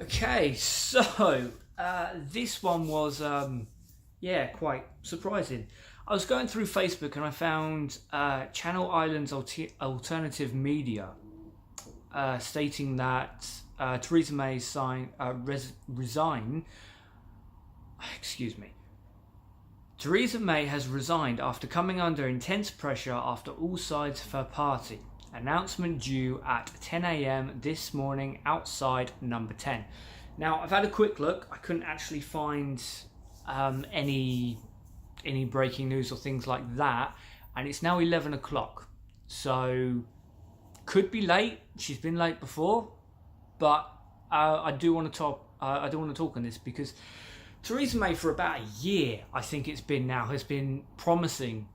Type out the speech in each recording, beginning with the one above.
Okay, so this one was, quite surprising. I was going through Facebook and I found Channel Islands Alternative Media stating that Theresa May resign. Excuse me. Theresa May has resigned after coming under intense pressure after all sides of her party. Announcement due at 10 a.m. this morning outside number 10. Now, I've had a quick look. I couldn't actually find any breaking news or things like that, and it's now 11 o'clock. So, could be late. She's been late before, but I do want to talk. I do want to talk on this because Theresa May, for about a year, I think it's been now, has been promising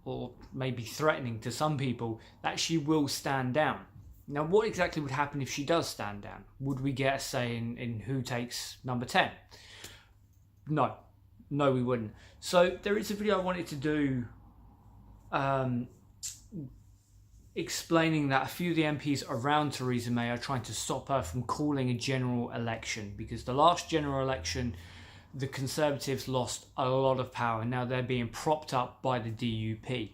or maybe threatening to some people that she will stand down. Now, what exactly would happen if she does stand down? Would we get a say in who takes number 10? No, we wouldn't. So there is a video I wanted to do explaining that a few of the MPs around Theresa May are trying to stop her from calling a general election, because the last general election, the Conservatives lost a lot of power. Now they're being propped up by the DUP.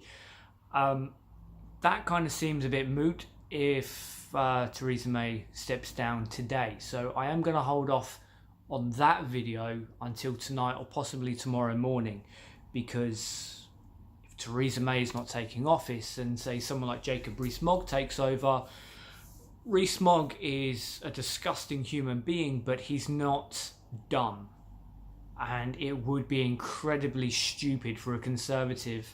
That kind of seems a bit moot if Theresa May steps down today. So I am going to hold off on that video until tonight or possibly tomorrow morning, because if Theresa May is not taking office and say someone like Jacob Rees-Mogg takes over, Rees-Mogg is a disgusting human being, but he's not dumb. And it would be incredibly stupid for a Conservative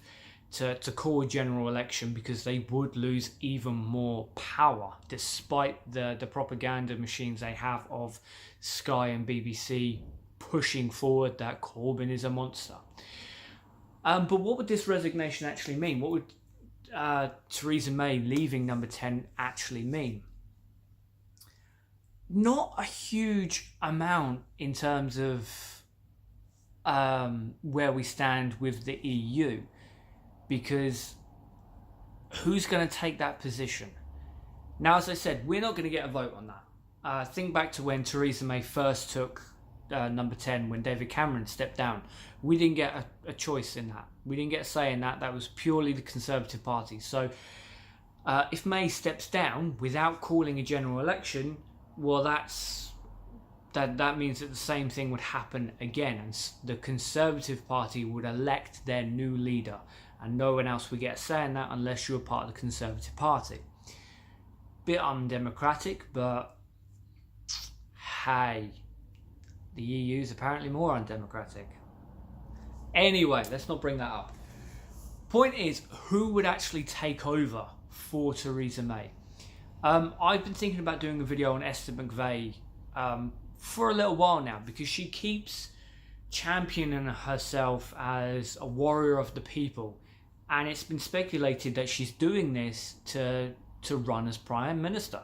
to call a general election, because they would lose even more power, despite the propaganda machines they have of Sky and BBC pushing forward that Corbyn is a monster. But what would this resignation actually mean? What would Theresa May leaving number 10 actually mean? Not a huge amount in terms of where we stand with the EU, because who's going to take that position? Now, as I said, we're not going to get a vote on that. Think back to when Theresa May first took number 10, when David Cameron stepped down. We didn't get a choice in that. We didn't get a say in that. That was purely the Conservative Party. So if May steps down without calling a general election, well, that means that the same thing would happen again, and the Conservative Party would elect their new leader, and no one else would get a say in that unless you're part of the Conservative Party. Bit undemocratic, but hey, the EU is apparently more undemocratic. Anyway, let's not bring that up. Point is, who would actually take over for Theresa May? I've been thinking about doing a video on Esther McVey for a little while now, because she keeps championing herself as a warrior of the people, and it's been speculated that she's doing this to run as Prime Minister.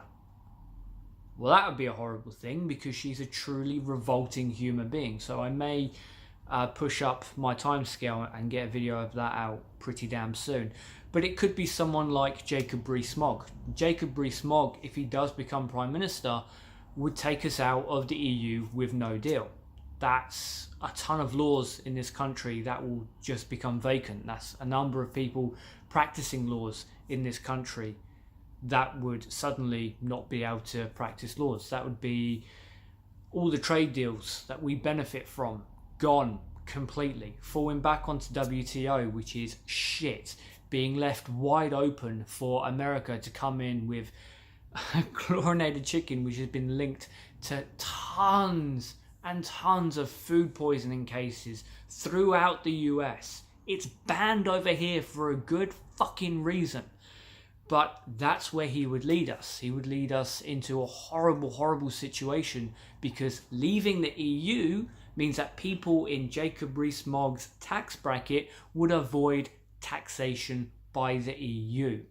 Well, that would be a horrible thing, because she's a truly revolting human being. So I may push up my timescale and get a video of that out pretty damn soon. But it could be someone like Jacob Rees-Mogg. Jacob Rees-Mogg, if he does become Prime Minister, would take us out of the EU with no deal. That's a ton of laws in this country that will just become vacant. That's a number of people practicing laws in this country that would suddenly not be able to practice laws. That would be all the trade deals that we benefit from gone completely, falling back onto WTO, which is shit, being left wide open for America to come in with chlorinated chicken, which has been linked to tons and tons of food poisoning cases throughout the US. It's banned over here for a good fucking reason. But that's where he would lead us. He would lead us into a horrible, horrible situation, because leaving the EU means that people in Jacob Rees-Mogg's tax bracket would avoid taxation by the EU.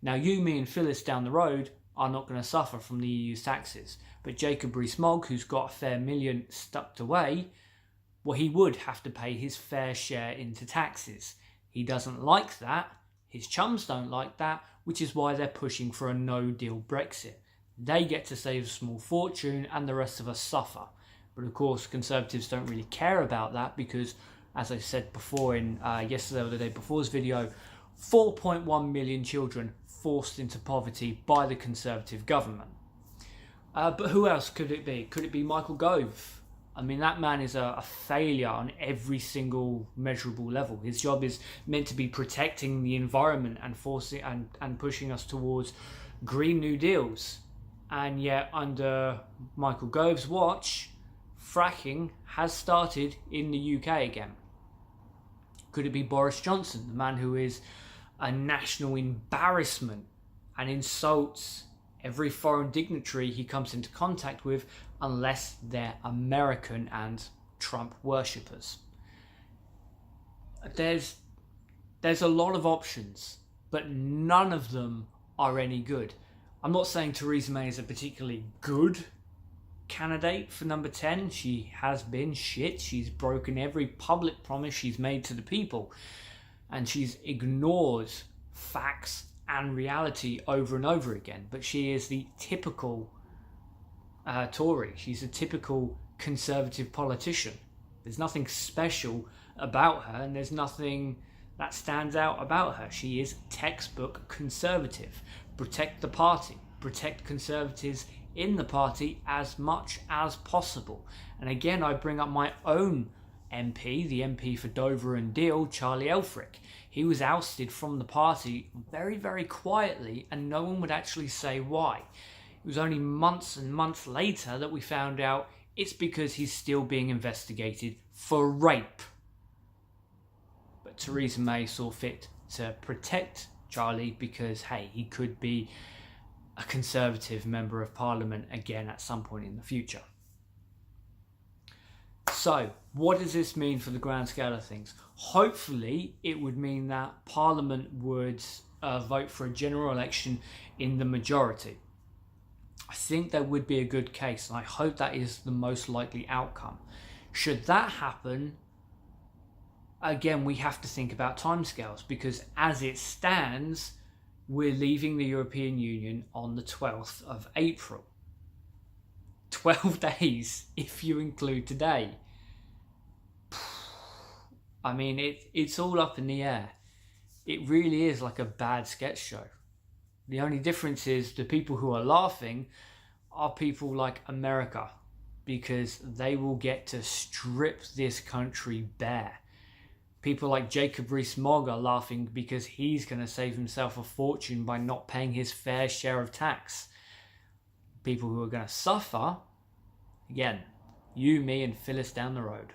Now, you, me and Phyllis down the road are not going to suffer from the EU's taxes. But Jacob Rees-Mogg, who's got a fair million stuck away, well, he would have to pay his fair share into taxes. He doesn't like that. His chums don't like that, which is why they're pushing for a no-deal Brexit. They get to save a small fortune and the rest of us suffer. But of course, Conservatives don't really care about that because, as I said before in yesterday or the day before's video, 4.1 million children forced into poverty by the Conservative government. But who else could it be? Could it be Michael Gove? I mean, that man is a failure on every single measurable level. His job is meant to be protecting the environment and forcing and pushing us towards Green New Deals. And yet, under Michael Gove's watch, fracking has started in the UK again. Could it be Boris Johnson, the man who is a national embarrassment and insults every foreign dignitary he comes into contact with unless they're American and Trump worshippers? There's a lot of options, but none of them are any good. I'm not saying Theresa May is a particularly good candidate for number 10. She has been shit. She's broken every public promise she's made to the people, and she's ignored facts and reality over and over again. But she is the typical Tory. She's a typical Conservative politician. There's nothing special about her, and there's nothing that stands out about her. She is textbook Conservative. Protect the party, protect Conservatives in the party as much as possible. And again, I bring up my own MP, the MP for Dover and Deal, Charlie Elphrick. He was ousted from the party very, very quietly, and no one would actually say why. It was only months and months later that we found out it's because he's still being investigated for rape. But Theresa May saw fit to protect Charlie because, hey, he could be a Conservative member of Parliament again at some point in the future. So, what does this mean for the grand scale of things? Hopefully, it would mean that Parliament would vote for a general election in the majority. I think there would be a good case, and I hope that is the most likely outcome. Should that happen, again, we have to think about timescales, because as it stands, we're leaving the European Union on the 12th of April. 12 days, if you include today. I mean, it's all up in the air. It really is like a bad sketch show. The only difference is the people who are laughing are people like America, because they will get to strip this country bare. People like Jacob Rees-Mogg are laughing because he's going to save himself a fortune by not paying his fair share of tax. People who are going to suffer, again, you, me, and Phyllis down the road.